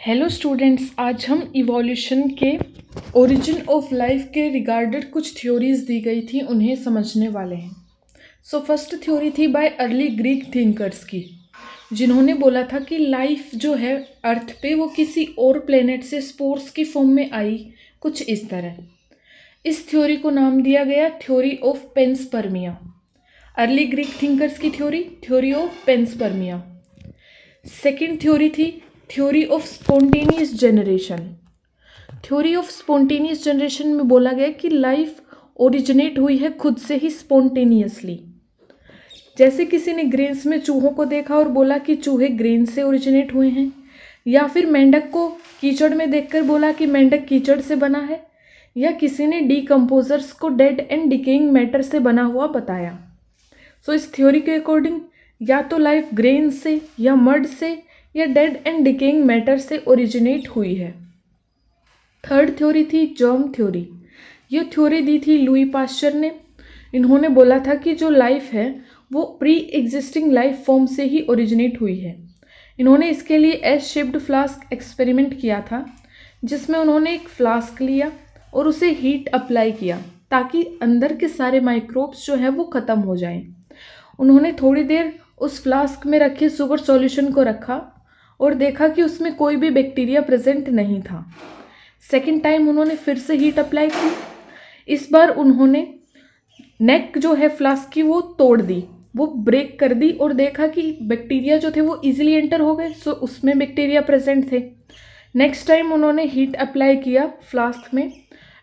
Hello students, आज हम evolution के ओरिजिन ऑफ लाइफ के रिगार्डेड कुछ थ्योरीज दी गई थी उन्हें समझने वाले हैं। सो फर्स्ट थ्योरी थी बाय अर्ली ग्रीक थिंकर्स की, जिन्होंने बोला था कि लाइफ जो है अर्थ पे वो किसी और प्लेनेट से स्पोर्स की फॉर्म में आई, कुछ इस तरह। इस थ्योरी को नाम दिया गया theory of panspermia. Early Greek thinkers की theory of panspermia. Second theory थी theory of spontaneous generation. Theory of spontaneous generation में बोला गया कि लाइफ ओरिजिनेट हुई है खुद से ही स्पॉन्टेनियसली। जैसे किसी ने ग्रेन्स में चूहों को देखा और बोला कि चूहे ग्रेन से ओरिजिनेट हुए हैं, या फिर मेंढक को कीचड़ में देखकर बोला कि मेंढक कीचड़ से बना है, या किसी ने डीकम्पोजर्स को डेड एंड डिकेइंग मैटर से बना हुआ बताया। सो इस थ्योरी के अकॉर्डिंग या तो लाइफ ग्रेन से या मड से या डेड एंड डिकेइंग मैटर से ओरिजिनेट हुई है। थर्ड थ्योरी थी जर्म थ्योरी। ये थ्योरी दी थी लुई पास्चर ने। इन्होंने बोला था कि जो लाइफ है वो प्री एग्जिस्टिंग लाइफ फॉर्म से ही ओरिजिनेट हुई है। इन्होंने इसके लिए एस शेप्ड फ्लास्क एक्सपेरिमेंट किया था, जिसमें उन्होंने एक फ्लास्क लिया और उसे हीट अप्लाई किया ताकि अंदर के सारे माइक्रोब्स जो है वो ख़त्म हो जाएं। उन्होंने थोड़ी देर उस फ्लास्क में रखे सुगर सॉल्यूशन को रखा और देखा कि उसमें कोई भी बैक्टीरिया प्रेजेंट नहीं था। सेकेंड टाइम उन्होंने फिर से हीट अप्लाई की। इस बार उन्होंने नेक जो है फ्लास्क की वो तोड़ दी, वो ब्रेक कर दी और देखा कि बैक्टीरिया जो थे वो इजीली एंटर हो गए। सो उसमें बैक्टीरिया प्रेजेंट थे। नेक्स्ट टाइम उन्होंने हीट अप्लाई किया फ्लास्क में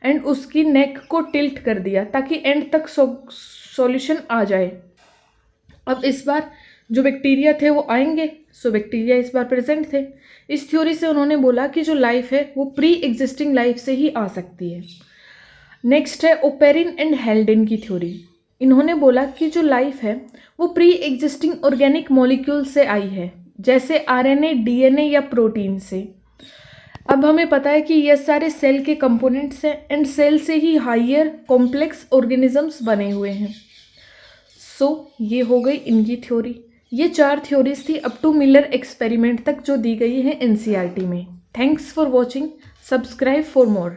एंड उसकी नेक को टिल्ट कर दिया ताकि एंड तक सॉल्यूशन आ जाए। अब इस बार जो बैक्टीरिया थे वो आएंगे, सो बैक्टीरिया इस बार प्रेजेंट थे। इस थ्योरी से उन्होंने बोला कि जो लाइफ है वो प्री एग्जिस्टिंग लाइफ से ही आ सकती है। नेक्स्ट है ओपेरिन एंड हेल्डेन की थ्योरी। इन्होंने बोला कि जो लाइफ है वो प्री एग्जिस्टिंग ऑर्गेनिक मॉलिक्यूल से आई है, जैसे आरएनए, डीएनए या प्रोटीन से। अब हमें पता है कि ये सारे सेल के कंपोनेंट्स हैं एंड सेल से ही हायर कॉम्प्लेक्स ऑर्गेनिजम्स बने हुए हैं। सो ये हो गई इनकी थ्योरी। ये 4 थ्योरीज थी अप टू मिलर एक्सपेरिमेंट तक जो दी गई है एनसीईआरटी में। Thanks for watching. Subscribe for more.